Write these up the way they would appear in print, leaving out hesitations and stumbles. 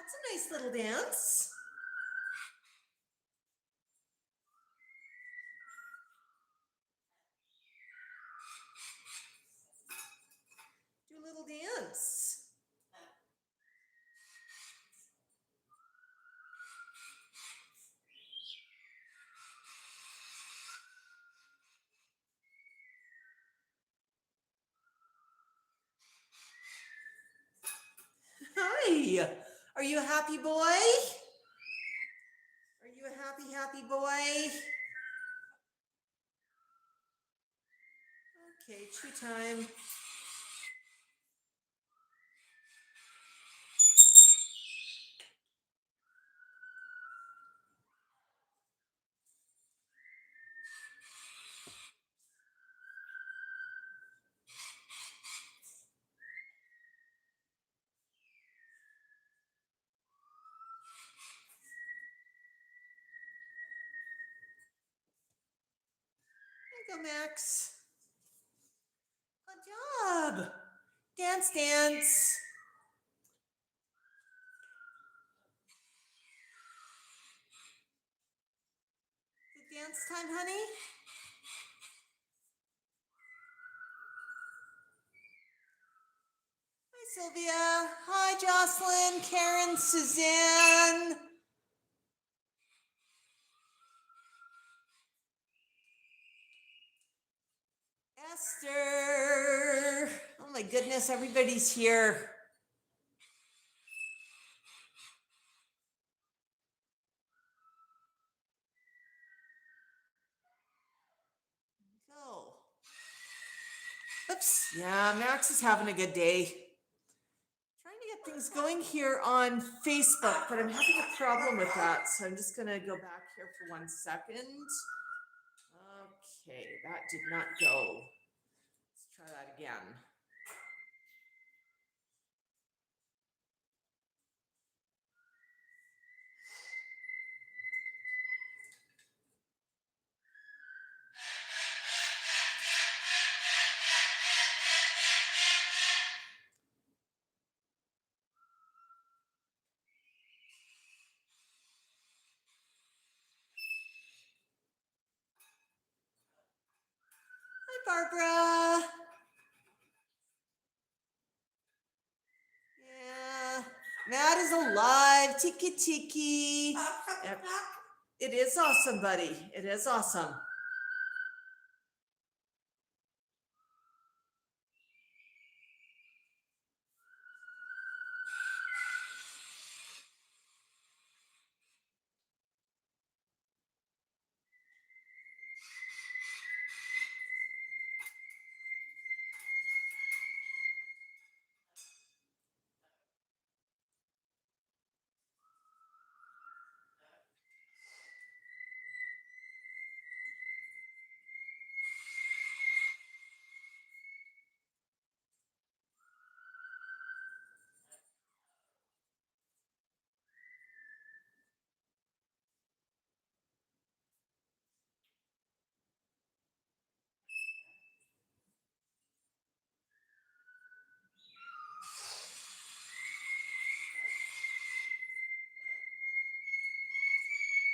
That's a nice little dance. Do a little dance. Hi. Are you a happy boy? Are you a happy boy? Okay, chew time. There you go, Max. Good job. Dance, dance. Is it dance time, honey? Hi, Sylvia. Hi, Jocelyn, Karen, Suzanne. Esther. Oh my goodness, everybody's here. Go. Oops. Yeah, Max is having a good day. Trying to get things going here on Facebook, but I'm having a problem with that. So I'm just going to go back here for 1 second. Okay, that did not go. Let's try that again. Hi, Barbara. Yeah, Matt is alive. Tiki tiki. It is awesome, buddy. It is awesome.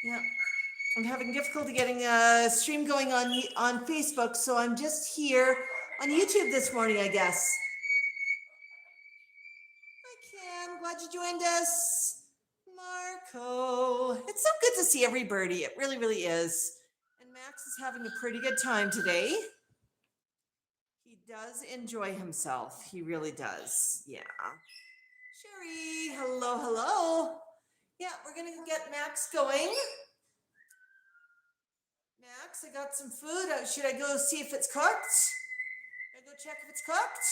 Yeah, I'm having difficulty getting a stream going on Facebook, so I'm just here on YouTube this morning, I guess. Hi, Cam. Glad you joined us. Marco. It's so good to see everybody. It really, really is. And Max is having a pretty good time today. He does enjoy himself. He really does. Yeah. Sherry, hello, hello. Yeah, we're going to get Max going. Max, I got some food. Should I go see if it's cooked? Should I go check if it's cooked?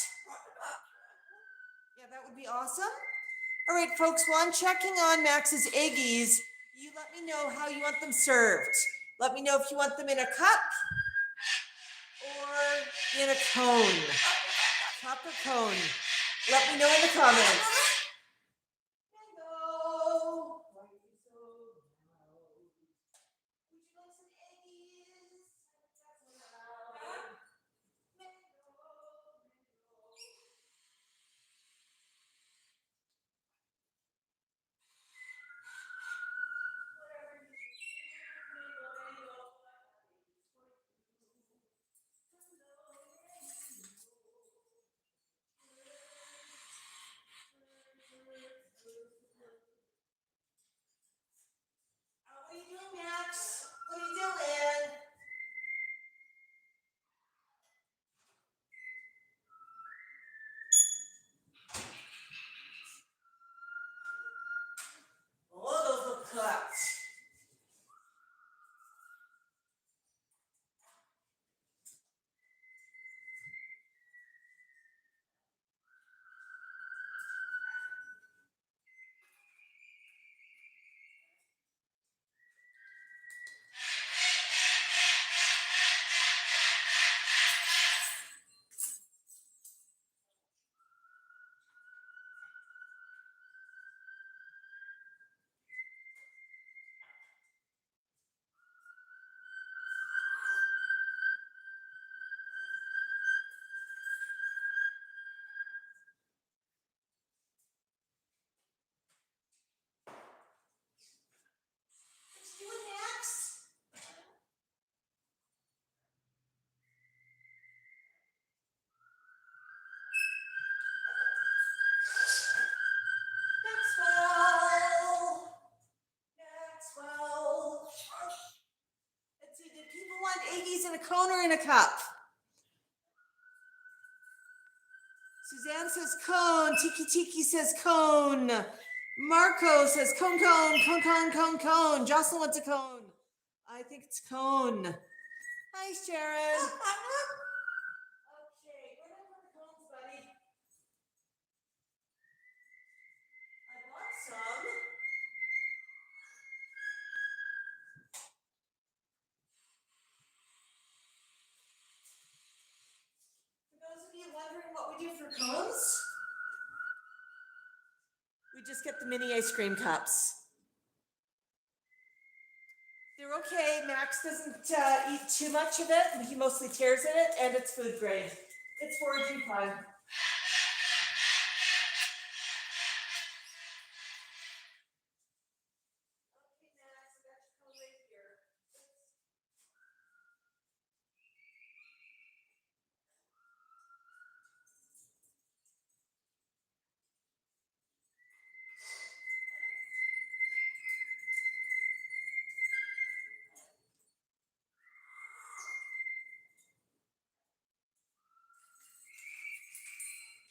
Yeah, that would be awesome. All right, folks, while I'm checking on Max's eggies, you let me know how you want them served. Let me know if you want them in a cup or in a cone. Cup or cone. Let me know in the comments. Hello. Why are you so loud? Would you like some eggies? That's loud. cone or in a cup? Suzanne says cone. Tiki Tiki says cone. Marco says cone, cone, cone, cone, cone, cone. Jocelyn wants a cone. I think it's cone. Hi, Sharon. Okay, where did I put the cones, buddy? I bought some. For those of you wondering what we do for cones, we just get the mini ice cream cups. They're okay. Max doesn't eat too much of it. He mostly tears in it, and it's food grade. It's foraging fun.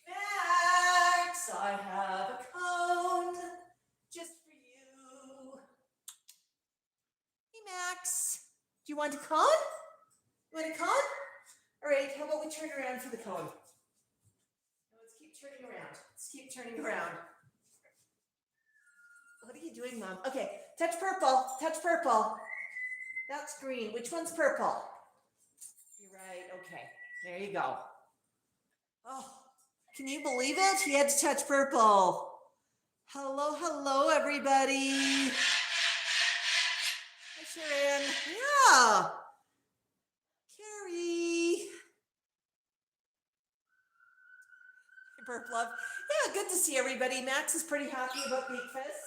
Max, I have a cone just for you. Hey, Max, do you want a cone? You want a cone? All right, how about we turn around for the cone? Let's keep turning around. Let's keep turning around. What are you doing, Mom? Okay, touch purple. Touch purple. That's green. Which one's purple? You're right. Okay, there you go. Oh, can you believe it? He had to touch purple. Hello, hello, everybody. Hi, Sharon. Yeah. Carrie. Burp love. Yeah, good to see everybody. Max is pretty happy about breakfast.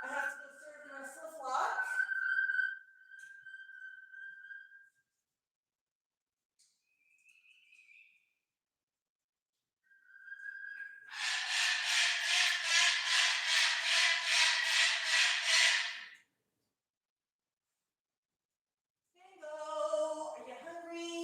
I have to go serve the rest of the flock. Mango, are you hungry?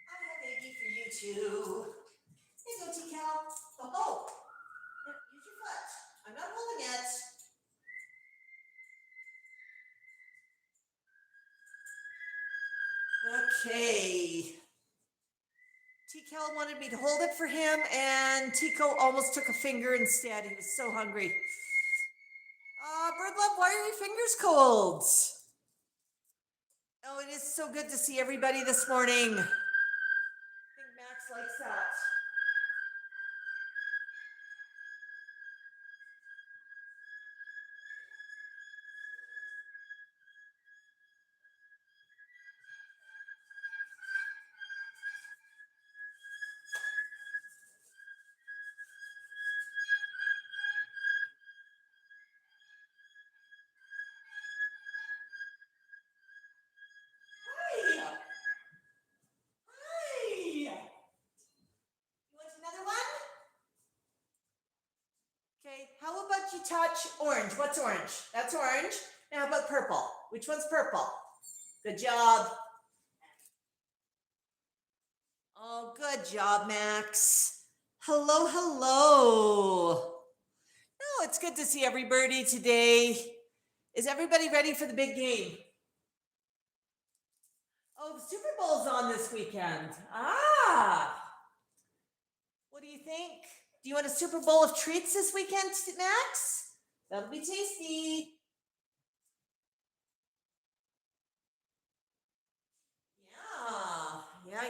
I have Iggy for you too. Here you go, T-Cal. Oh, use your foot. I'm not holding it. Okay. T-Cal wanted me to hold it for him, and Tico almost took a finger instead. He was so hungry. Bird Love, why are your fingers cold? Oh, it is so good to see everybody this morning. I think Max likes that. Hi. Hi. You want another one? Okay, how about you touch orange? What's orange? That's orange. Now how about purple? Which one's purple? Good job. Oh, good job, Max. Hello, hello. Oh, it's good to see everybody today. Is everybody ready for the big game? Oh, the Super Bowl's on this weekend. What do you think? Do you want a Super Bowl of treats this weekend, Max? That'll be tasty.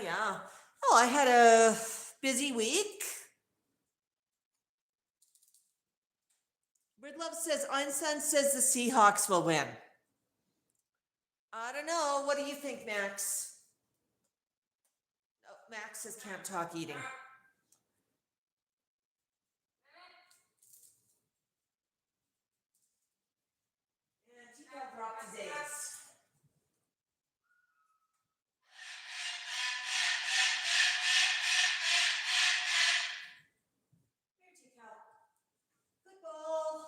Yeah. Oh, I had a busy week. Bird Love says Einstein says the Seahawks will win. I don't know. What do you think, Max? Oh, Max says can't talk eating. And Tika dropped his eggs. Here, Tika. Good bowl.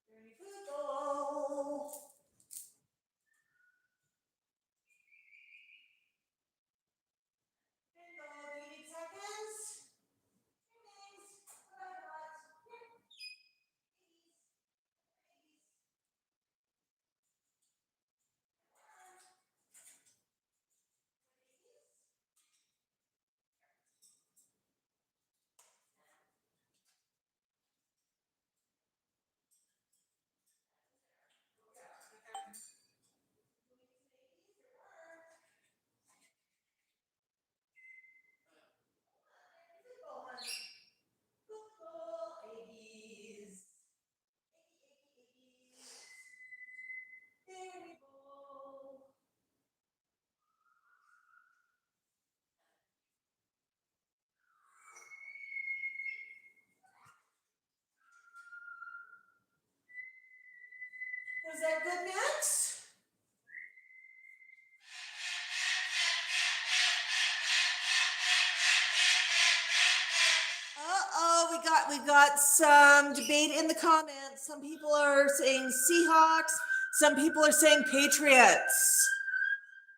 Very good bowl. Bingo. Do you need seconds? Was that good, Max? We got some debate in the comments. Some people are saying Seahawks. Some people are saying Patriots.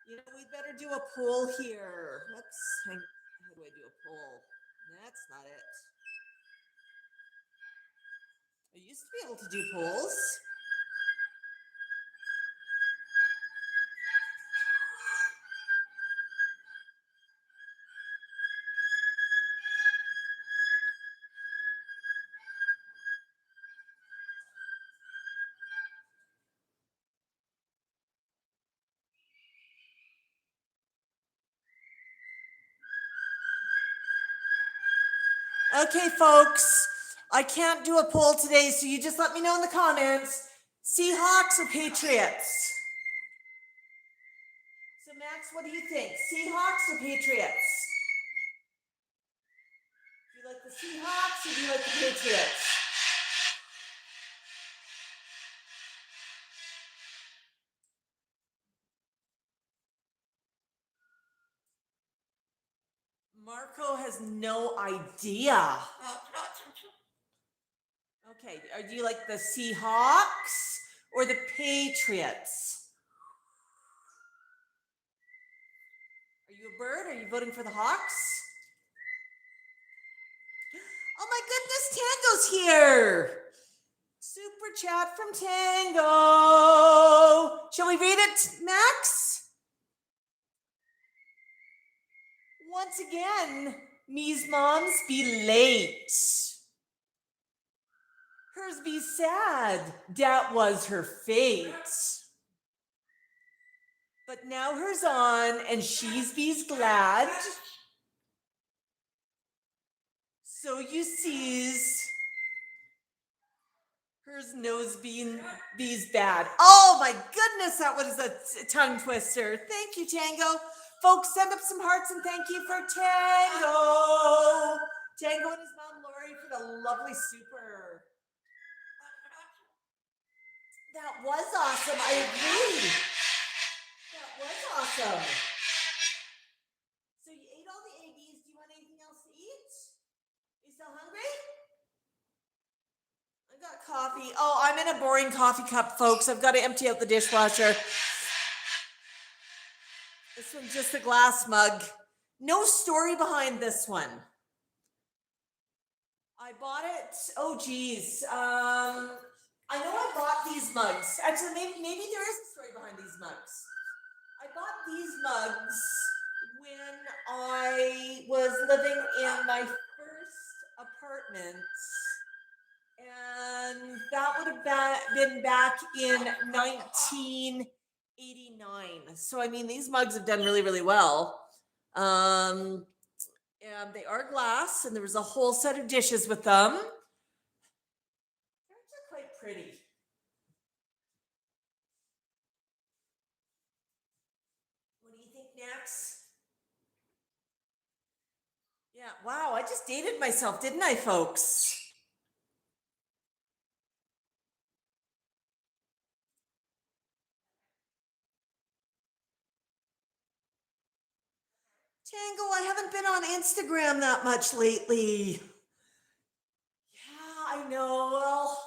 You know, we better do a poll here. How do I do a poll? That's not it. I used to be able to do polls. Okay, folks, I can't do a poll today, so you just let me know in the comments. Seahawks or Patriots? So, Max, what do you think? Seahawks or Patriots? Do you like the Seahawks or do you like the Patriots? Marco has no idea. Okay, do you like the Seahawks or the Patriots? Are you a bird? Are you voting for the Hawks? Oh my goodness, Tango's here. Super chat from Tango. Shall we read it, Max? Once again, me's moms be late. Hers be sad. That was her fate. But now her's on, and she's be's glad. So you sees, hers nose be's bad. Oh my goodness, that was a tongue twister. Thank you, Tango. Folks, send up some hearts and thank you for Tango. Tango and his mom Lori for the lovely super. That was awesome. I agree. That was awesome. So you ate all the eggies. Do you want anything else to eat? You still hungry? I got coffee. Oh, I'm in a boring coffee cup, folks. I've got to empty out the dishwasher. This one's just a glass mug. No story behind this one. I bought it. Oh, geez. I know I bought these mugs. Actually, maybe there is a story behind these mugs. I bought these mugs when I was living in my first apartment. And that would have been back in 1989. So, I mean, these mugs have done really, really well. And they are glass, and there was a whole set of dishes with them. They're actually quite pretty. Max. Yeah, wow, I just dated myself, didn't I, folks? Tango, I haven't been on Instagram that much lately. Yeah, I know. Well,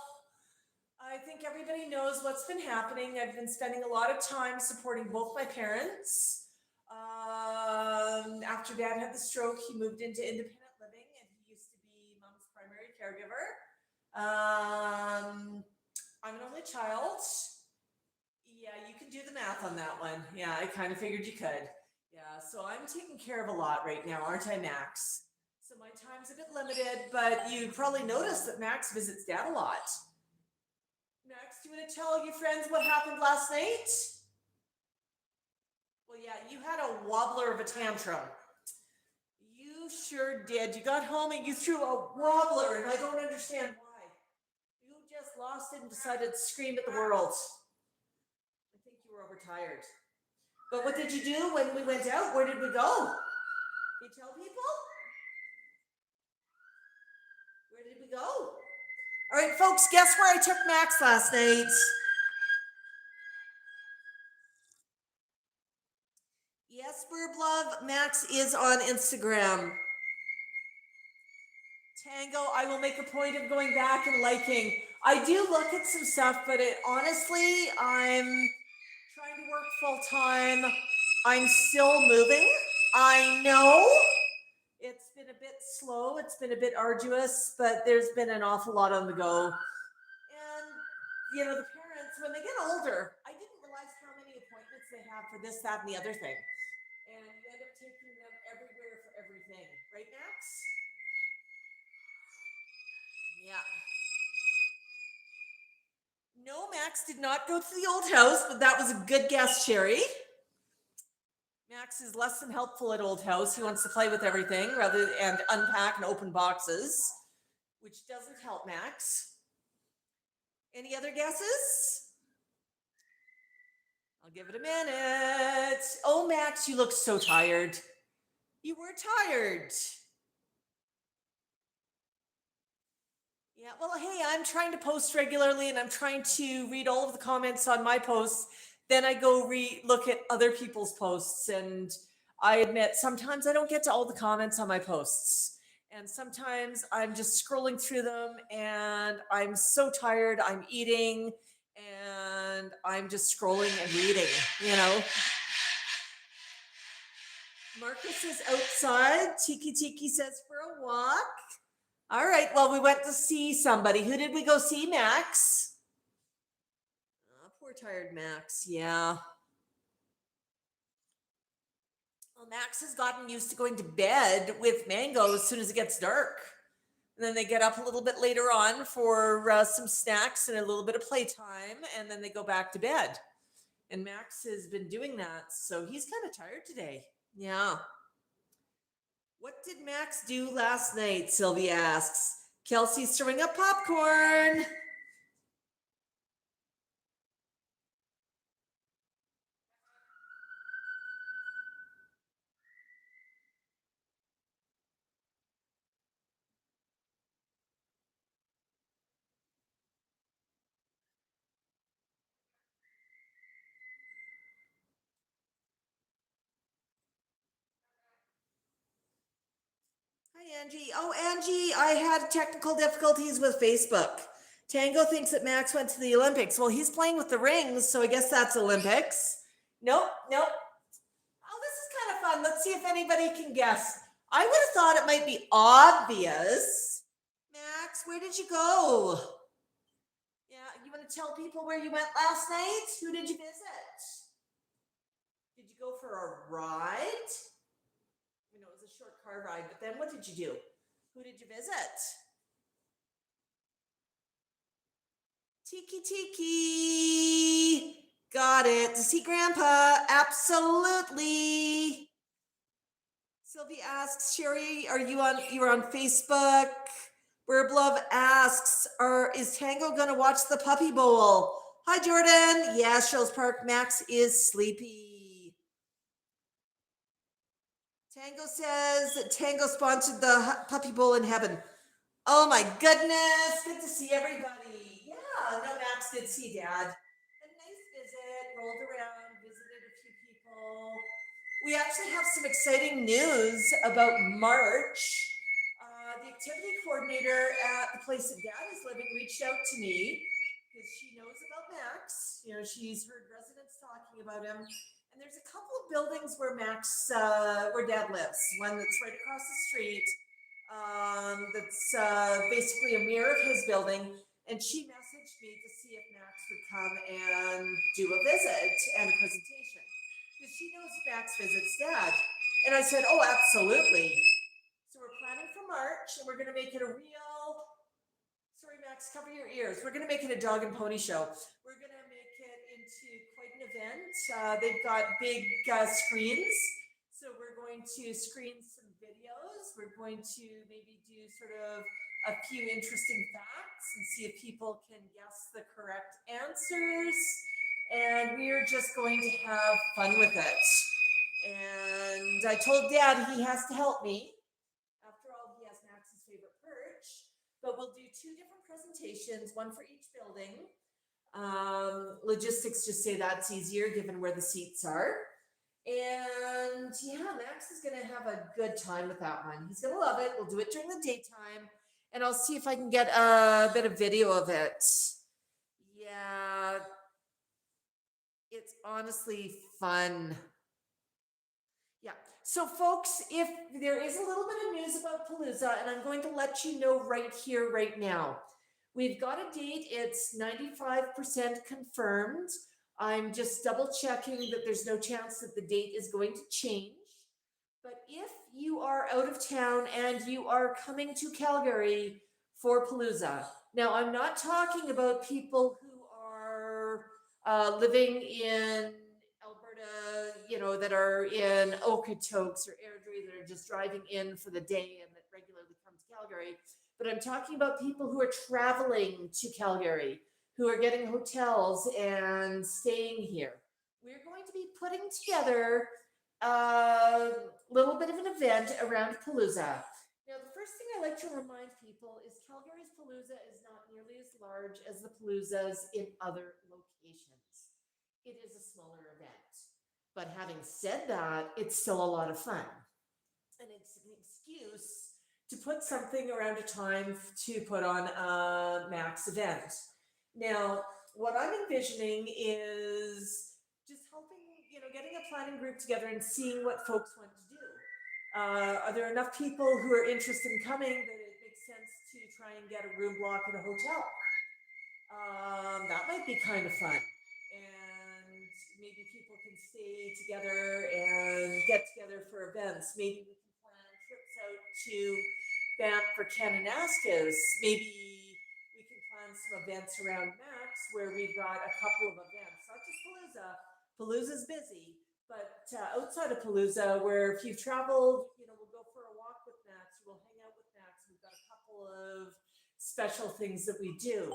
I think everybody knows what's been happening. I've been spending a lot of time supporting both my parents. After dad had the stroke, he moved into independent living and he used to be mom's primary caregiver. I'm an only child. Yeah, you can do the math on that one. Yeah, I kind of figured you could. Yeah, so I'm taking care of a lot right now, aren't I, Max? So my time's a bit limited, but you probably noticed that Max visits dad a lot. Max, do you want to tell your friends what happened last night? Well, yeah, you had a wobbler of a tantrum. You sure did. You got home and you threw a wobbler, and I don't understand why. You just lost it and decided to scream at the world. I think you were overtired. But what did you do when we went out? Where did we go? Can you tell people? Where did we go? All right, folks, guess where I took Max last night? Yes, Burb Love, Max is on Instagram. Tango, I will make a point of going back and liking. I do look at some stuff, but honestly, I'm trying to work full time. I'm still moving. I know it's been a bit slow, it's been a bit arduous, but there's been an awful lot on the go. And, the parents, when they get older, I didn't realize how many appointments they have for this, that, and the other thing. And you end up taking them everywhere for everything. Right, Max? Yeah. No, Max did not go to the old house, but that was a good guess, Sherry. Max is less than helpful at old house. He wants to play with everything and unpack and open boxes, which doesn't help Max. Any other guesses? I'll give it a minute. Oh, Max, you look so tired. You were tired. Yeah, well, hey, I'm trying to post regularly and I'm trying to read all of the comments on my posts. Then I go look at other people's posts. And I admit, sometimes I don't get to all the comments on my posts. And sometimes I'm just scrolling through them and I'm so tired. I'm eating and I'm just scrolling and reading. Marcus is outside. Tiki Tiki says for a walk. All right. Well, we went to see somebody. Who did we go see, Max? Oh, poor tired Max. Yeah. Well, Max has gotten used to going to bed with Mango as soon as it gets dark. And then they get up a little bit later on for some snacks and a little bit of playtime. And then they go back to bed. And Max has been doing that. So he's kind of tired today. Yeah. What did Max do last night? Sylvie asks. Kelsey's stirring up popcorn. Hi, Angie. Oh, Angie, I had technical difficulties with Facebook. Tango thinks that Max went to the Olympics. Well, he's playing with the rings, so I guess that's Olympics. Nope. Oh, this is kind of fun. Let's see if anybody can guess. I would have thought it might be obvious. Max, where did you go? Yeah, you want to tell people where you went last night? Who did you visit? Did you go for a ride? It was a short car ride, but then what did you do? Who did you visit? Tiki Tiki. Got it. To see Grandpa. Absolutely. Sylvie asks, Sherry, you were on Facebook? Burblove asks, is Tango gonna watch the Puppy Bowl? Hi, Jordan. Yeah, Shoals Park. Max is sleepy. Tango says that Tango sponsored the Puppy Bowl in heaven. Oh my goodness. Good to see everybody. Yeah, no, Max did see Dad. A nice visit, rolled around, visited a few people. We actually have some exciting news about March. The activity coordinator at the place that Dad is living reached out to me because she knows about Max. You know, she's heard residents talking about him. And there's a couple of buildings where where Dad lives. One that's right across the street, that's basically a mirror of his building. And she messaged me to see if Max would come and do a visit and a presentation because she knows Max visits Dad. And I said, oh, absolutely. So we're planning for March, and we're going to make it a real. Sorry, Max, cover your ears. We're going to make it a dog and pony show. We're going to make it into quite an event. They've got big screens, so we're going to screen some videos. We're going to maybe do sort of a few interesting facts and see if people can guess the correct answers. And we're just going to have fun with it. And I told Dad he has to help me. After all, he has Max's favorite perch. But we'll do two different presentations, one for each building. Logistics just say that's easier given where the seats are. And yeah, Max is going to have a good time with that one. He's going to love it. We'll do it during the daytime. And I'll see if I can get a bit of video of it. Yeah, it's honestly fun. Yeah. So, folks, if there is a little bit of news about Palooza, and I'm going to let you know right here, right now. We've got a date. It's 95% confirmed. I'm just double checking that there's no chance that the date is going to change. But if you are out of town and you are coming to Calgary for Palooza, now I'm not talking about people who are living in Alberta, you know, that are in Okotoks or Airdrie that are just driving in for the day and that regularly come to Calgary. But I'm talking about people who are traveling to Calgary, who are getting hotels and staying here. We're going to be putting together a little bit of an event around Palooza. Now, the first thing I like to remind people is Calgary's Palooza is not nearly as large as the Paloozas in other locations. It is a smaller event. But having said that, it's still a lot of fun. And it's an excuse to put something around a time to put on a Max event. Now, what I'm envisioning is just helping, you know, getting a planning group together and seeing what folks want to do. Are there enough people who are interested in coming that it makes sense to try and get a room block at a hotel? That might be kind of fun. And maybe people can stay together and get together for events. Maybe we can plan trips out to Banff for Kananaskis. Maybe we can plan some events around Max where we've got a couple of events, not just Palooza. Palooza's busy, but outside of Palooza, where if you've traveled, you know, we'll go for a walk with Max, we'll hang out with Max. We've got a couple of special things that we do.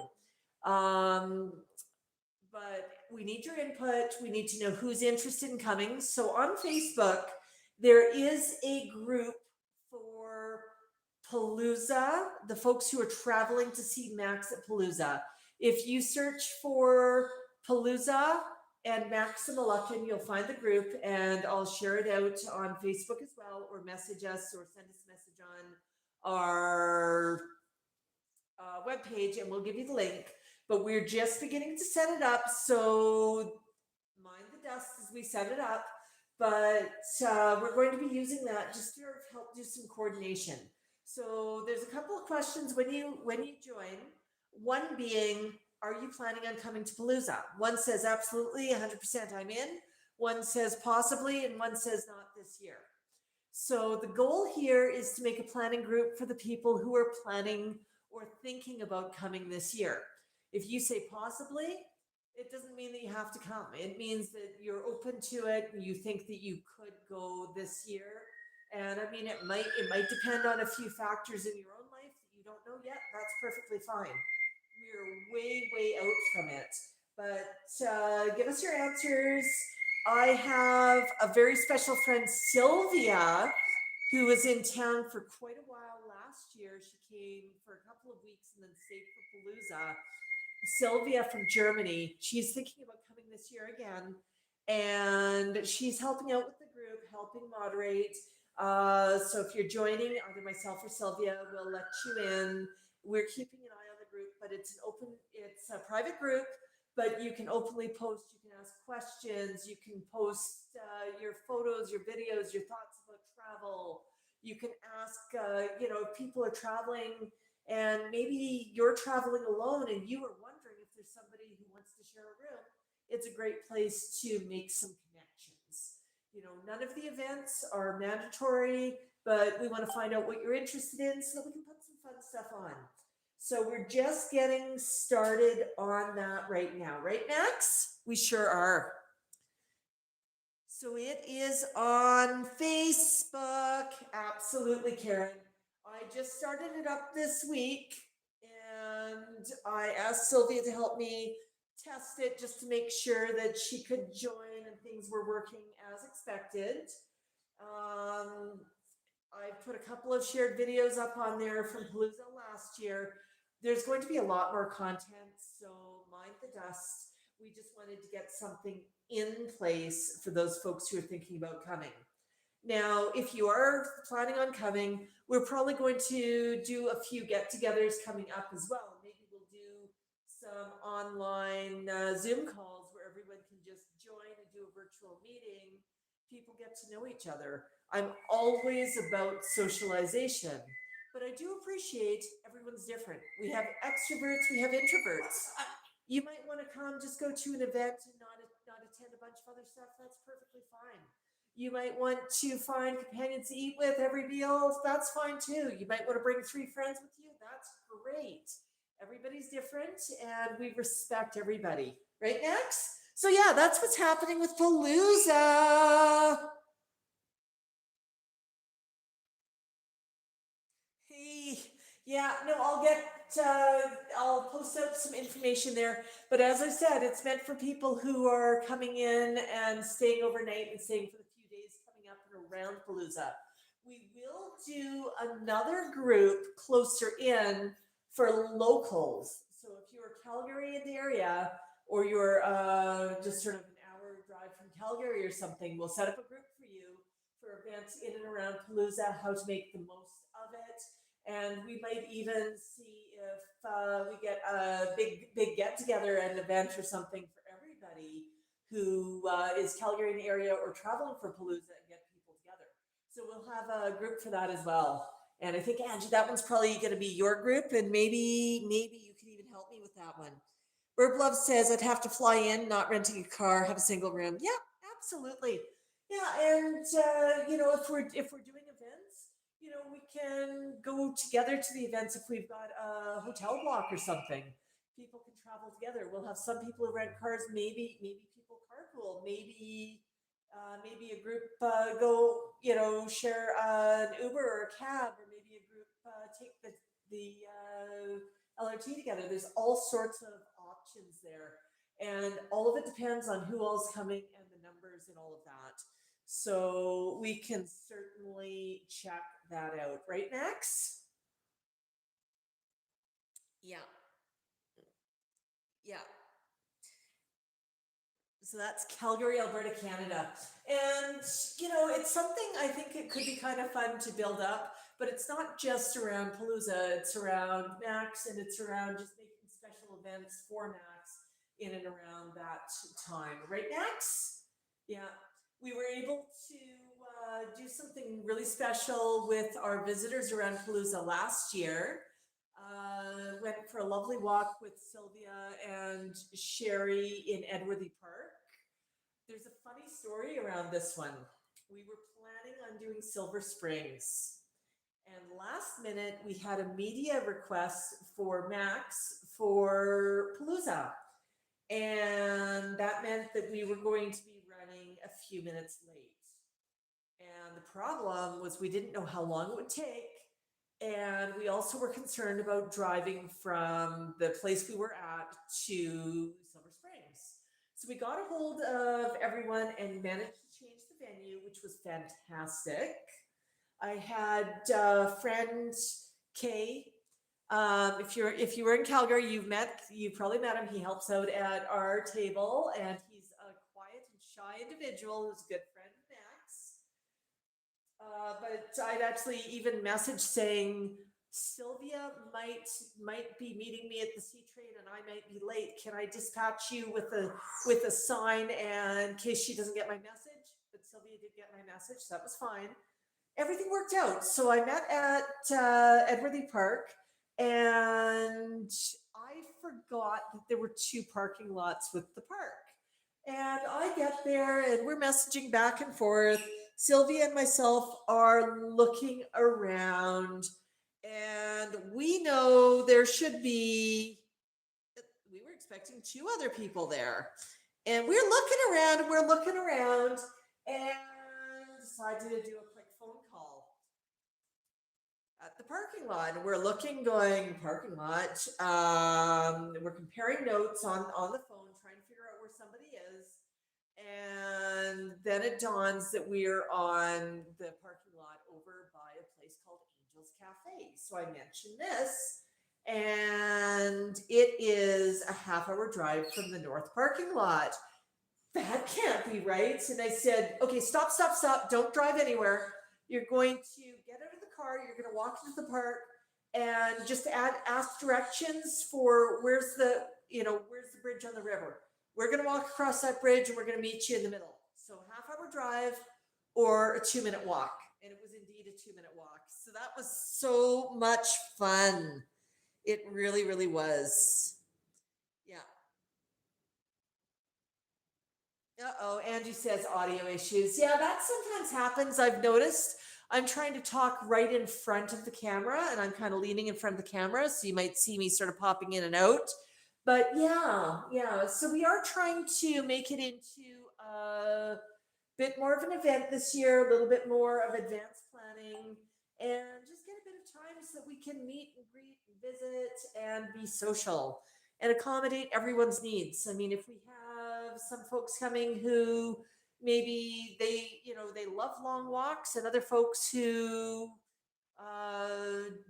But we need your input. We need to know who's interested in coming. So on Facebook, there is a group for Palooza, the folks who are traveling to see Max at Palooza. If you search for Palooza and Max and Moluccan, you'll find the group, and I'll share it out on Facebook as well, or message us or send us a message on our webpage, and we'll give you the link. But we're just beginning to set it up, so mind the dust as we set it up. But we're going to be using that just to help do some coordination. So there's a couple of questions when you join. One being, are you planning on coming to Palooza? One says absolutely, 100% I'm in. One says possibly, and one says not this year. So the goal here is to make a planning group for the people who are planning or thinking about coming this year. If you say possibly, it doesn't mean that you have to come. It means that you're open to it and you think that you could go this year. And I mean, it might depend on a few factors in your own life that you don't know yet. That's perfectly fine. We're way out from it. But give us your answers. I have a very special friend, Sylvia, who was in town for quite a while last year. She came for a couple of weeks and then stayed for Palooza. Sylvia from Germany, she's thinking about coming this year again. And she's helping out with the group, helping moderate. So if you're joining, either myself or Sylvia will let you in. We're keeping an eye on the group, but it's a private group, but you can openly post, you can ask questions, you can post your photos, your videos, your thoughts about travel. You can ask, if people are traveling and maybe you're traveling alone and you are wondering if there's somebody who wants to share a room. It's a great place to make some connections. None of the events are mandatory, but we want to find out what you're interested in so that we can put some fun stuff on. So we're just getting started on that right now. Right, Max? We sure are. So it is on Facebook. Absolutely, Karen. I just started it up this week and I asked Sylvia to help me test it just to make sure that she could join and things were working as expected. I put a couple of shared videos up on there from Palooza last year. There's going to be a lot more content, so mind the dust. We just wanted to get something in place for those folks who are thinking about coming. Now, if you are planning on coming, we're probably going to do a few get-togethers coming up as well. Maybe we'll do some online Zoom calls where everyone can just join and do a virtual meeting. People get to know each other. I'm always about socialization, but I do appreciate everyone's different. We have extroverts, we have introverts. You might want to come, just go to an event and not attend a bunch of other stuff. That's perfectly fine. You might want to find companions to eat with every meal. That's fine too. You might want to bring 3 friends with you. That's great. Everybody's different and we respect everybody. Right, Max? So yeah, that's what's happening with Palooza. Hey, yeah, no, I'll post out some information there. But as I said, it's meant for people who are coming in and staying overnight and staying for the few days coming up and around Palooza. We will do another group closer in for locals. So if you're Calgary in the area, or you're just sort of an hour drive from Calgary or something, we'll set up a group for you for events in and around Palooza, how to make the most of it. And we might even see if we get a big get together at an event or something for everybody who is Calgary in the area or traveling for Palooza and get people together. So we'll have a group for that as well. And I think, Angie, that one's probably going to be your group, and maybe you can even help me with that one. Burb Love says I'd have to fly in, not renting a car, have a single room. Yeah, absolutely. Yeah, and if we're doing events, we can go together to the events if we've got a hotel block or something. People can travel together. We'll have some people who rent cars. Maybe people carpool. Maybe a group go share an Uber or a cab, or maybe a group take the LRT together. There's all sorts of options there, and all of it depends on who all's coming and the numbers and all of that. So we can certainly check that out, right, Max? Yeah, yeah. So that's Calgary, Alberta, Canada. And, it's something I think it could be kind of fun to build up, but it's not just around Palooza, it's around Max, and it's around just making special events for Max in and around that time. Right, Max? Yeah. We were able to do something really special with our visitors around Palooza last year. Went for a lovely walk with Sylvia and Sherry in Edworthy Park. There's a funny story around this one. We were planning on doing Silver Springs, and last minute we had a media request for Max for Palooza, and that meant that we were going to be running a few minutes late. And the problem was we didn't know how long it would take. And we also were concerned about driving from the place we were at to Silver Springs. So we got a hold of everyone and managed to change the venue, which was fantastic. I had friend Kay. If you were in Calgary, you probably met him. He helps out at our table, and he's a quiet and shy individual who's a good friend of Max. But I'd actually even messaged saying Sylvia might be meeting me at the C train, and I might be late. Can I dispatch you with a sign, and in case she doesn't get my message? But Sylvia did get my message, so that was fine. Everything worked out. So I met at Edworthy Park, and I forgot that there were two parking lots with the park. And I get there, and we're messaging back and forth. Sylvia and myself are looking around, and we know there should be, we were expecting two other people there. And we're looking around, and decided to do a quick phone call at the parking lot. And we're looking, going, parking lot. We're comparing notes on the phone, trying to figure out where somebody is. And then it dawns that we're on the parking lot over by a place called Angel's Cafe. So I mentioned this, and it is a half-hour drive from the north parking lot. That can't be right. And I said, okay, stop, stop, stop. Don't drive anywhere. You're going to get out of the car. You're going to walk into the park and just ask directions for where's the bridge on the river. We're going to walk across that bridge, and we're going to meet you in the middle. So half-hour drive or a 2-minute walk. And it was indeed a 2-minute walk. So that was so much fun. It really, really was. Yeah. Uh-oh, Angie says audio issues. Yeah, that sometimes happens. I've noticed. I'm trying to talk right in front of the camera, and I'm kind of leaning in front of the camera, so you might see me sort of popping in and out. But yeah. So we are trying to make it into a bit more of an event this year, a little bit more of advanced planning, and just get a bit of time so that we can meet and greet and visit and be social and accommodate everyone's needs. I mean, if we have some folks coming who maybe they love long walks, and other folks who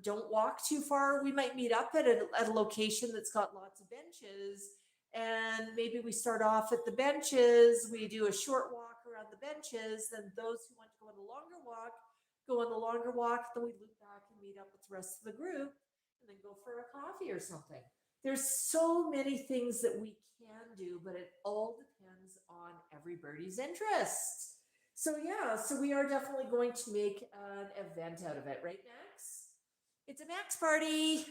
don't walk too far, we might meet up at a location that's got lots of benches. And maybe we start off at the benches, we do a short walk around the benches, then those who want to go on the longer walk go on the longer walk, then we loop back and meet up with the rest of the group, and then go for a coffee or something. There's so many things that we can do, but it all depends on everybody's interest. So yeah, so we are definitely going to make an event out of it, right, Max? It's a Max party.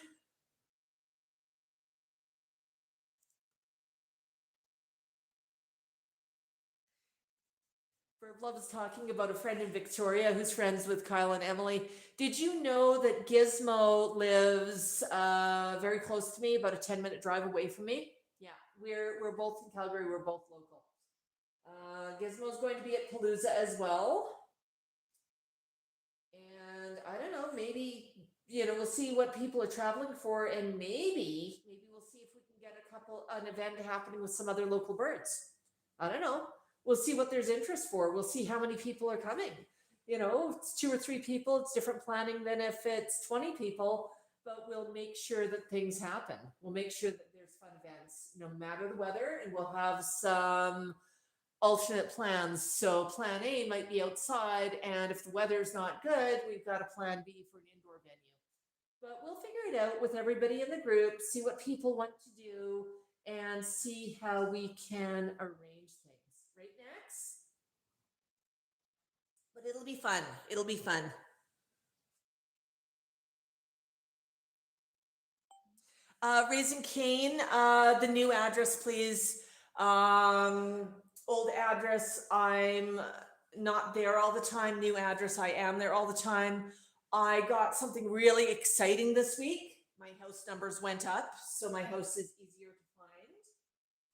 Verb Love is talking about a friend in Victoria who's friends with Kyle and Emily. Did you know that Gizmo lives very close to me, about a 10-minute drive away from me? Yeah, we're both in Calgary. We're both local. Gizmo's going to be at Palooza as well. And I don't know, maybe, we'll see what people are traveling for, and maybe we'll see if we can get an event happening with some other local birds. I don't know. We'll see what there's interest for. We'll see how many people are coming. If it's 2 or 3 people, it's different planning than if it's 20 people, but we'll make sure that things happen. We'll make sure that there's fun events no matter the weather, and we'll have some alternate plans. So plan A might be outside, and if the weather's not good, we've got a plan B for an indoor venue. But we'll figure it out with everybody in the group, see what people want to do, and see how we can arrange things. Right, Max? But it'll be fun. It'll be fun. Raising Cane, the new address, please. Old address, I'm not there all the time. New address, I am there all the time. I got something really exciting this week. My house numbers went up, so my house is easier to find.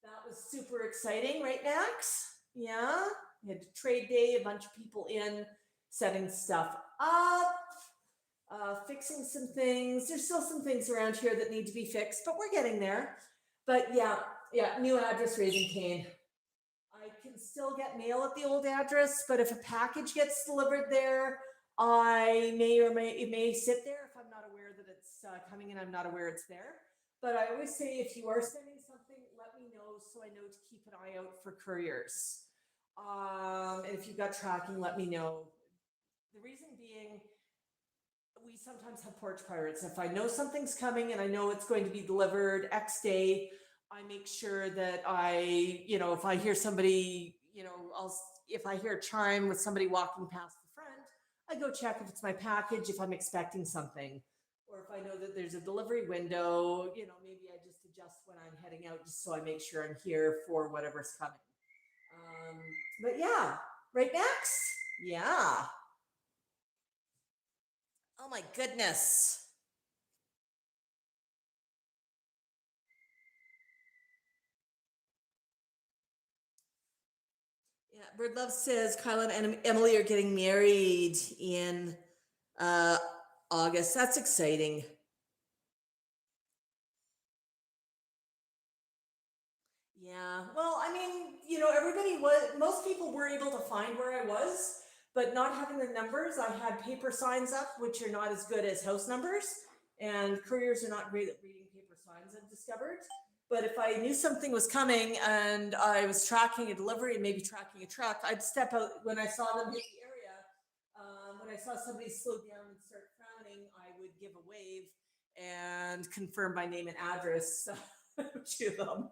That was super exciting, right, Max? Yeah. We had trade day, a bunch of people in, setting stuff up, fixing some things. There's still some things around here that need to be fixed, but we're getting there. But yeah, new address, Raising Cane. I can still get mail at the old address, but if a package gets delivered there, It may sit there if I'm not aware that it's coming and I'm not aware it's there. But I always say if you are sending something, let me know so I know to keep an eye out for couriers. And if you've got tracking, let me know. The reason being, we sometimes have porch pirates. If I know something's coming and I know it's going to be delivered X day, I make sure that if I hear somebody, if I hear a chime with somebody walking past the front, I go check if it's my package, if I'm expecting something, or if I know that there's a delivery window, maybe I just adjust when I'm heading out just so I make sure I'm here for whatever's coming. But yeah, right, Max? Yeah. Oh my goodness. Yeah, Bird Love says Kyla and Emily are getting married in uh, August. That's exciting. Yeah. Well, I mean, most people were able to find where I was, but not having the numbers, I had paper signs up, which are not as good as house numbers, and couriers are not great at reading paper signs, I've discovered. But if I knew something was coming and I was tracking a delivery and maybe tracking a truck, I'd step out when I saw them hit the area. When I saw somebody slow down and start frowning, I would give a wave and confirm my name and address to them,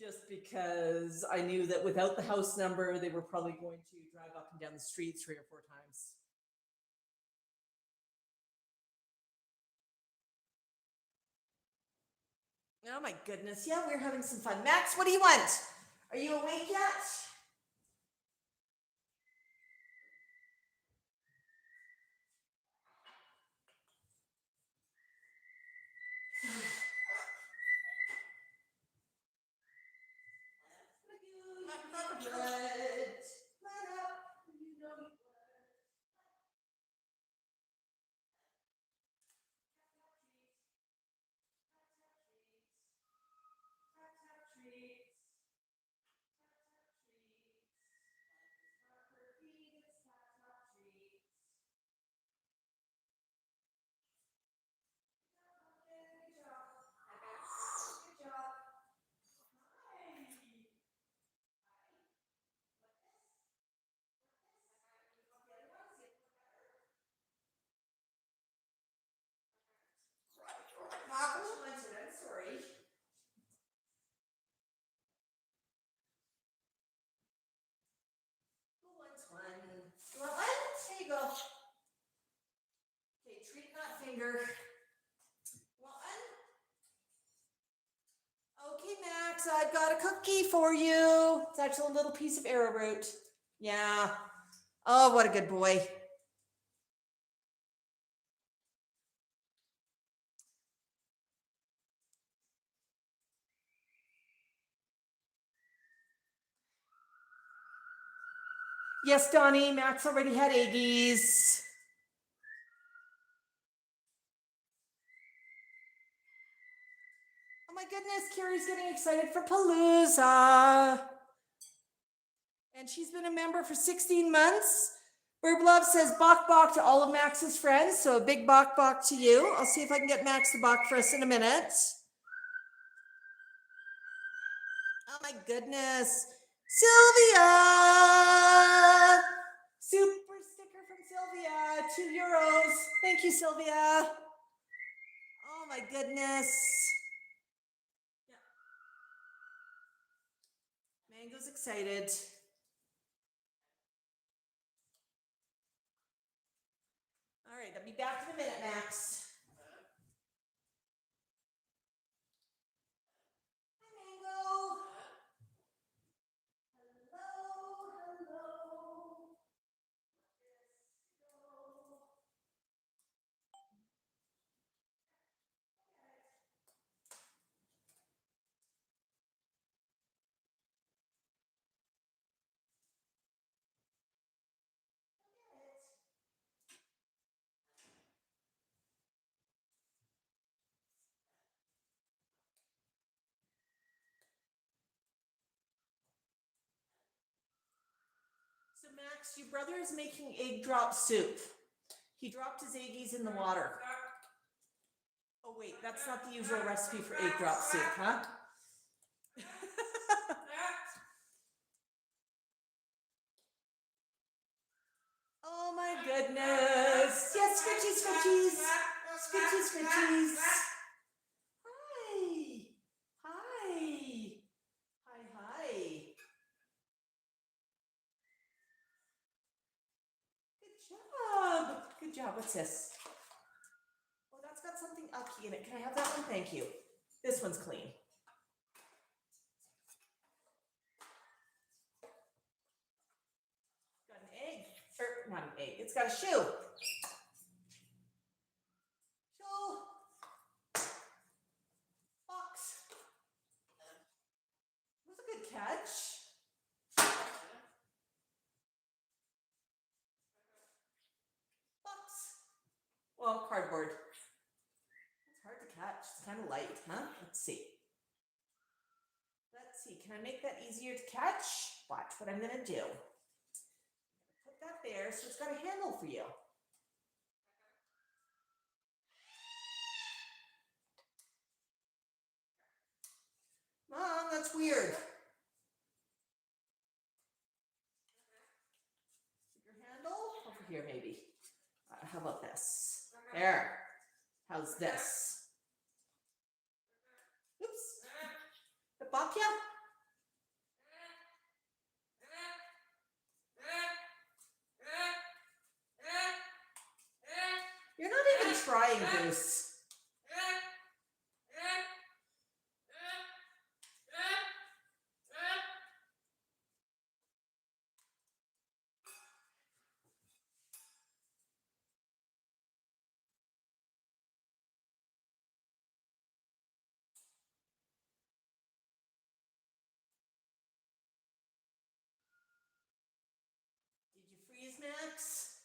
just because I knew that without the house number, they were probably going to drive up and down the street 3 or 4 times. Oh my goodness. Yeah, we're having some fun. Max, what do you want? Are you awake yet? I'm sorry. Who wants one? You want one? There you go. Okay, treat that finger. Want one? Okay, Max, I've got a cookie for you. It's actually a little piece of arrowroot. Yeah. Oh, what a good boy. Yes, Donnie, Max already had Aggies. Oh my goodness, Carrie's getting excited for Palooza. And she's been a member for 16 months. Burb Love says Bok Bok to all of Max's friends. So a big Bok Bok to you. I'll see if I can get Max to Bok for us in a minute. Oh my goodness. Sylvia! Super sticker from Sylvia. €2. Thank you, Sylvia. Oh my goodness. Yeah. Mango's excited. All right, I'll be back in a minute, Max. Hi, Mango. Hello. So Max, your brother is making egg drop soup. He dropped his eggies in the water. Oh wait, that's not the usual recipe for egg drop soup, huh? Oh my goodness. Yes, scritchies, scritchies. Scritchies, scritchies. Hi. Hi. Hi, hi. Good job. Good job. What's this? Oh, that's got something ucky in it. Can I have that one? Thank you. This one's clean. Got an egg. Or not an egg. It's got a shoe. Box. That was a good catch. Box. Well, cardboard. It's hard to catch. It's kind of light, huh? Let's see. Let's see. Can I make that easier to catch? Watch what I'm going to do. Put that there so it's got a handle for you. Mom, that's weird. Your handle? Over here, maybe. How about this? There. How's this? Oops. The bok ya? You're not even trying, Goose. Did you freeze, Max?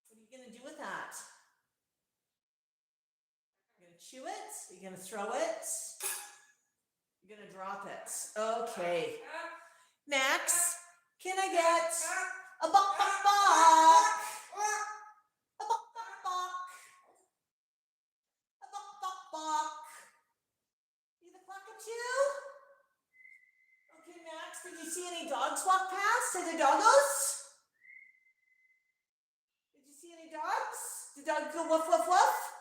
What are you going to do with that? You're going to chew it? You're going to throw it? You're going to drop it. Okay. Max, can I get a bok bok bok? A bok bok bok. A bok bok bok. You the cluckatoo? Okay, Max, did you see any dogs walk past? Are there doggos? Did you see any dogs? Did dogs go woof woof woof?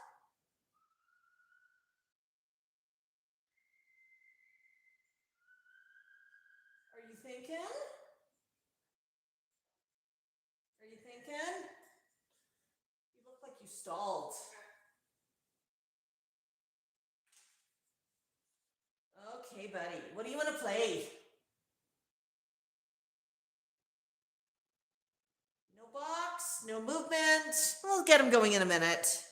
Are you thinking? Are you thinking? You look like you stalled. Okay, buddy. What do you want to play? No box, no movement. We'll get him going in a minute.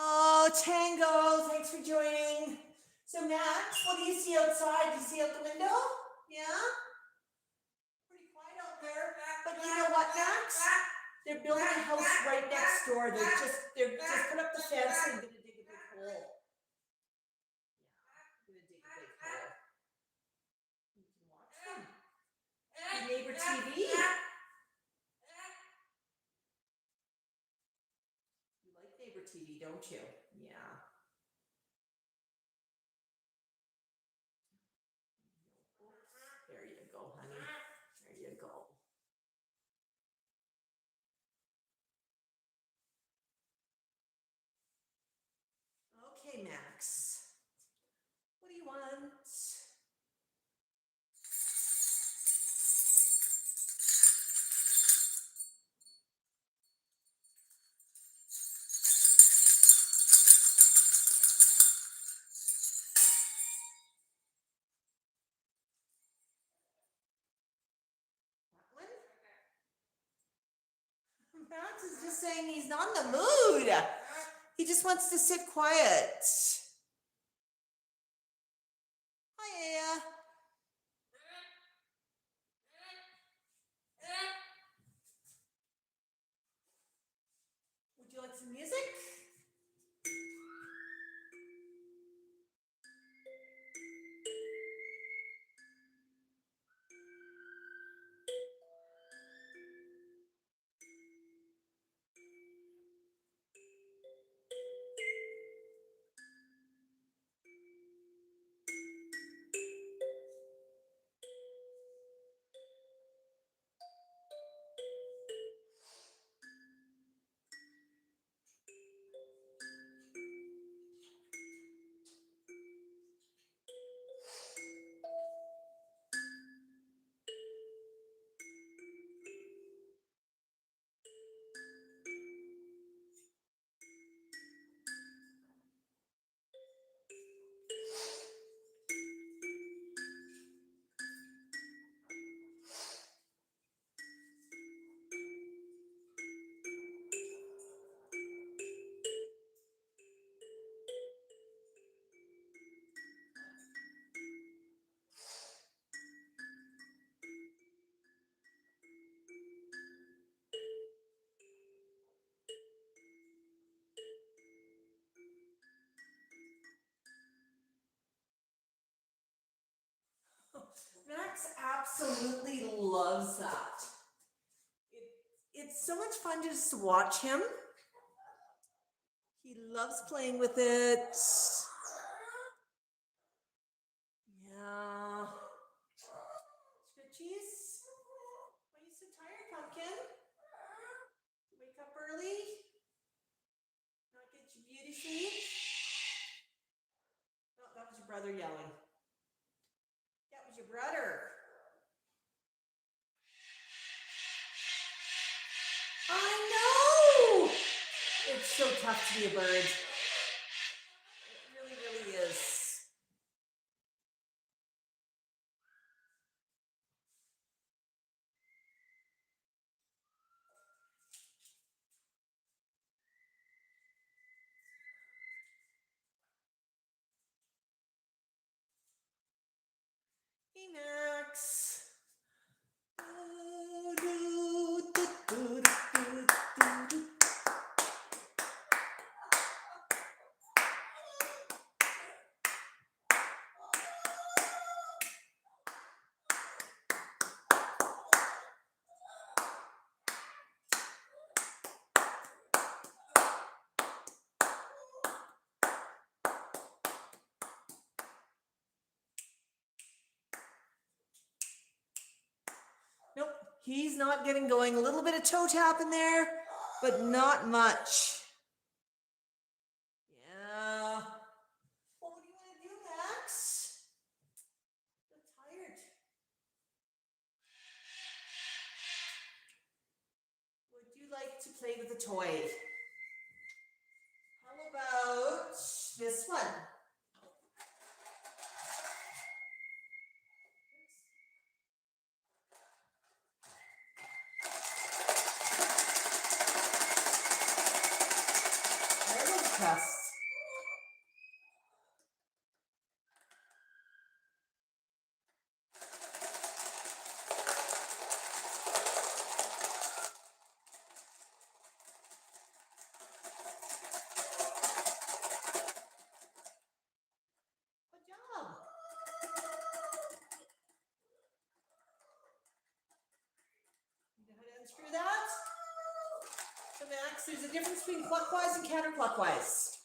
Oh, Tango, thanks for joining. So Max, what do you see outside? Do you see out the window? Yeah? Pretty quiet out there. But you know what, Max? They're building a house right next door. They're just put up the fence and gonna dig a big hole. Yeah, gonna dig a big hole. You can watch them. Your neighbor TV. You like neighbor TV, don't you? Yeah. There you go, honey. There you go. Okay, Max. What do you want? Max is just saying he's not in the mood. He just wants to sit quiet. Hi, Aya. Would you like some music? Max absolutely loves that. It's so much fun to just watch him. He loves playing with it. Yeah. Scritchies? Why are you so tired, Pumpkin? Wake up early? Not get your beauty sleep? No, that was your brother yelling. That was your brother. I know! It's so tough to be a bird. It really, really is. Hey, Max. Nope, he's not getting going. A little bit of toe tap in there, but not much. Yeah. Well, what do you want to do, Max? I'm tired. Would you like to play with a toy? How about this one? Test. Good job. You know how to unscrew that? So Max, there's a difference between clockwise and counterclockwise.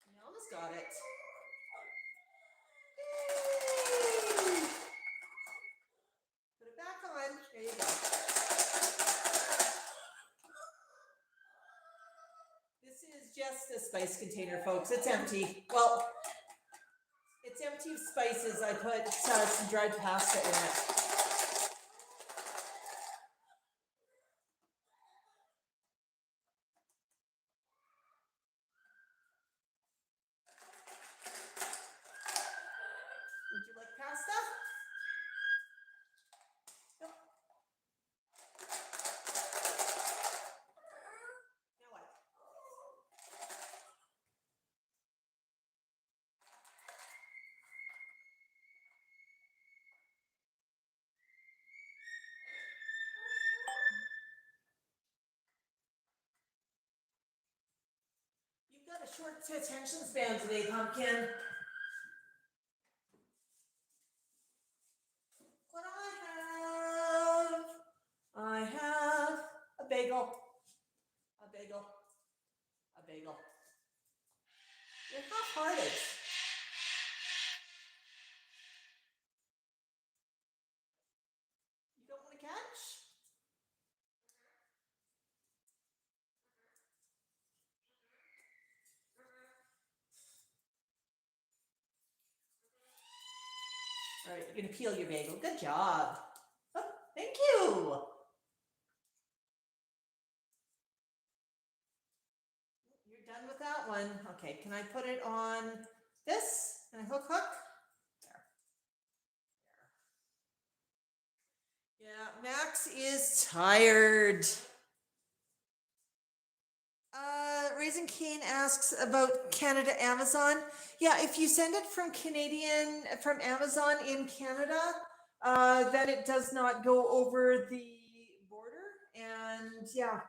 You almost got it. Yay! Put it back on. There you go. This is just a spice container, folks. It's empty. Well, it's empty of spices. I put some dried pasta in it. Would you like pasta? Nope. Now what? You've got a short attention span today, Pumpkin. What I have a bagel, a bagel, a bagel. You're half-hearted. You don't want to catch? All right, you're gonna peel your bagel. Good job. Oh, thank you. You're done with that one. Okay, can I put it on this? Can I hook? There. Yeah, Max is tired. Raising Cane asks about Canada Amazon. Yeah, if you send it from Amazon in Canada, then it does not go over the border. And yeah,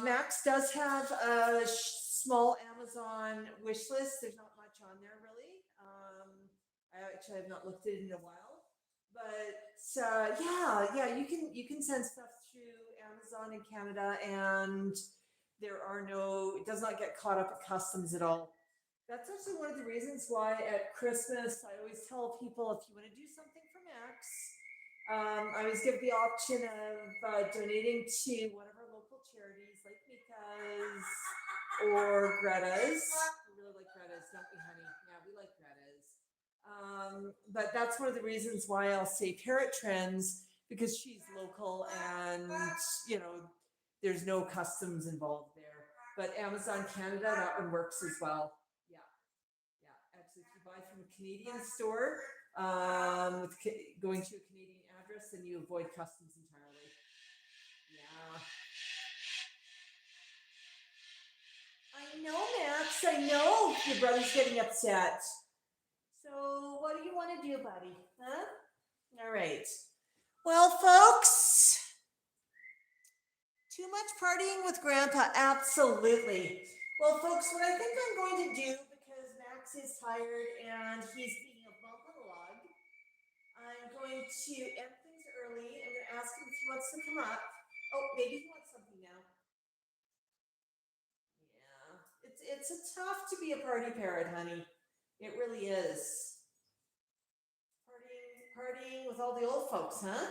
Max does have a small Amazon wish list. There's not much on there really. I actually have not looked at it in a while, but yeah, you can send stuff through Amazon in Canada, and there are no, it does not get caught up at customs at all. That's actually one of the reasons why at Christmas I always tell people if you want to do something for Max, I always give the option of donating to one of our local charities like Mika's or Greta's. We really like Greta's, don't we, honey? Yeah, we like Greta's. But that's one of the reasons why I'll say Parrot Trends, because she's local and, you know, there's no customs involved there. But Amazon Canada, that one works as well. Yeah, yeah. Actually, if you buy from a Canadian store, going to a Canadian address, then you avoid customs entirely. Yeah. I know, Max. I know your brother's getting upset. So, what do you want to do, buddy? Huh? All right. Well, folks, too much partying with Grandpa. Absolutely. Well, folks, what I think I'm going to do, because Max is tired and he's being a bump on a log, I'm going to end things early. I'm going to ask him if he wants to come up. Oh, maybe he wants something now. Yeah, it's tough to be a party parrot, honey. It really is. Partying with all the old folks, huh? Every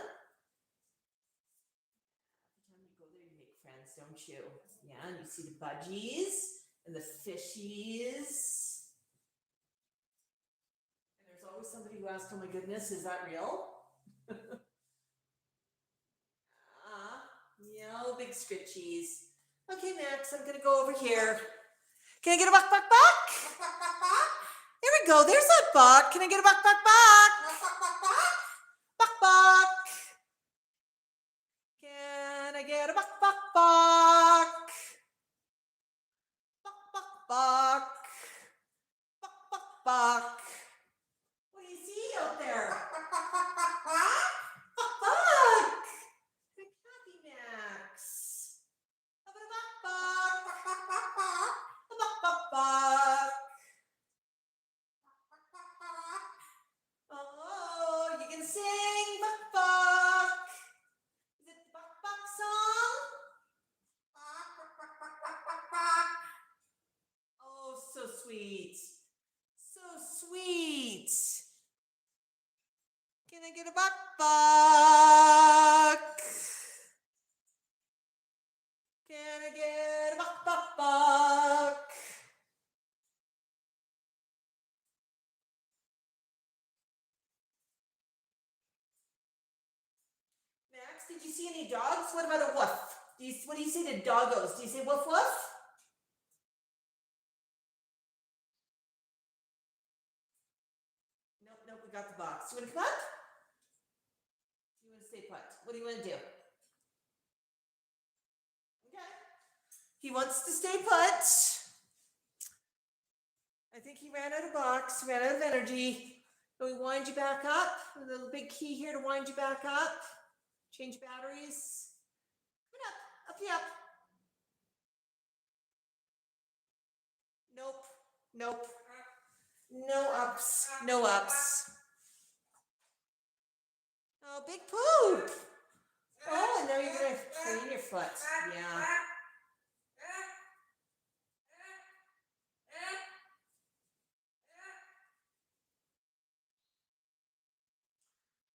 time you go there, you make friends, don't you? Yeah, and you see the budgies and the fishies. And there's always somebody who asks, "Oh my goodness, is that real?" Yeah, big stretchies. Okay, Max, I'm gonna go over here. Can I get a buck, buck, buck? Here we go. There's that buck. Can I get a buck, buck, buck? Buck, buck. Can I get a buck, buck, buck? Buck, buck, buck. Buck, buck, buck. What do you see out there? Buck, buck, buck. Happy Max. How about a buck, buck? A buck, buck, buck. Oh, you can sing, buck, buck. Is it the buck, buck song? Oh, so sweet. So sweet. Can I get a buck, buck? Can I get a buck, buck, buck? Max, did you see any dogs? What about a woof? What do you say to doggos? Do you say woof, woof? Nope, nope, we got the box. You want to come up? You want to stay put? What do you want to do? Okay. He wants to stay put. I think he ran out of box, ran out of energy. Can we wind you back up? A little big key here to wind you back up. Change batteries. Come on up, up. Nope, nope. No ups, no ups. Oh, big poop. Oh, and now you're going to clean your foot. Yeah.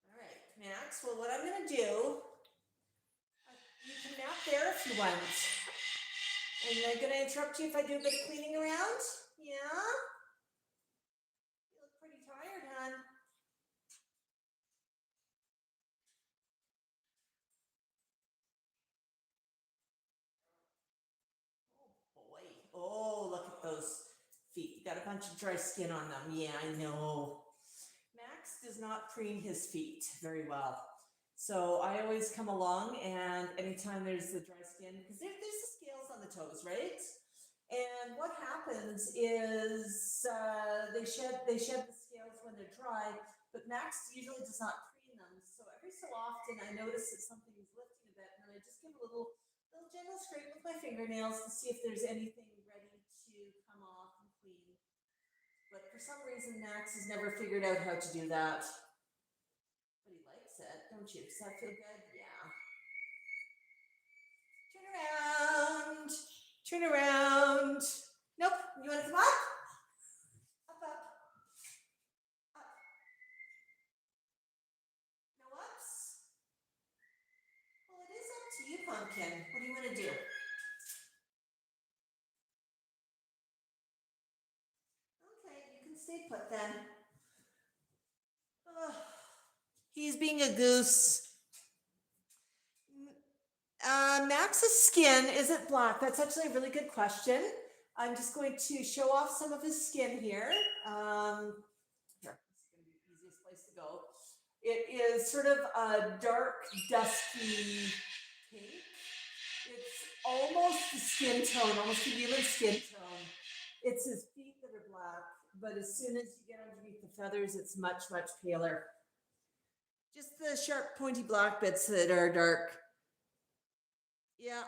All right, Max. Well, what I'm going to do, you can nap there if you want. And I'm going to interrupt you if I do a bit of cleaning around. Yeah? You look pretty tired, hon. Oh, boy. Oh, look at those feet. You got a bunch of dry skin on them. Yeah, I know. Max does not preen his feet very well. So I always come along, and anytime there's the dry skin, because there's the scales on the toes, right? And what happens is they shed the scales when they're dry, but Max usually does not preen them. So every so often I notice that something is lifting a bit, and I just give a little gentle scrape with my fingernails to see if there's anything ready to come off and clean. But for some reason, Max has never figured out how to do that. But he likes it, don't you? Does that feel good? Yeah. Turn around. Turn around. Nope. You want to come up? Up, up. Up. No ups? Well, it is up to you, Pumpkin. What do you want to do? Okay, you can stay put then. Ugh. He's being a goose. Max's skin, is it black? That's actually a really good question. I'm just going to show off some of his skin here. Here, this is going to be the easiest place to go. It is sort of a dark, dusky pink. It's almost the skin tone, almost a human skin tone. It's his feet that are black, but as soon as you get underneath the feathers, it's much, much paler. Just the sharp, pointy black bits that are dark. Yeah.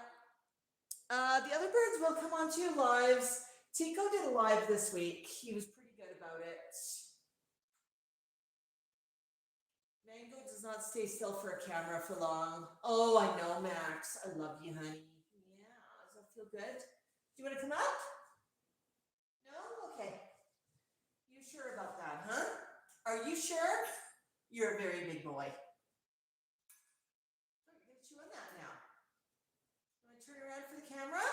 The other birds will come on to lives. Tico did a live this week. He was pretty good about it. Mango does not stay still for a camera for long. Oh, I know, Max. I love you, honey. Yeah. Does that feel good? Do you want to come up? No? Okay. You sure about that, huh? Are you sure? You're a very big boy. I'm going to chew on that now. Want to turn around for the camera?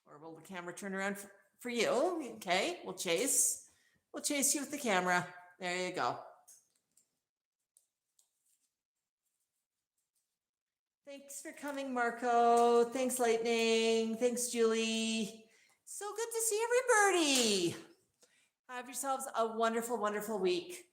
Or will the camera turn around for you? Okay, we'll chase. We'll chase you with the camera. There you go. Thanks for coming, Marco. Thanks, Lightning. Thanks, Julie. So good to see everybody. Have yourselves a wonderful, wonderful week.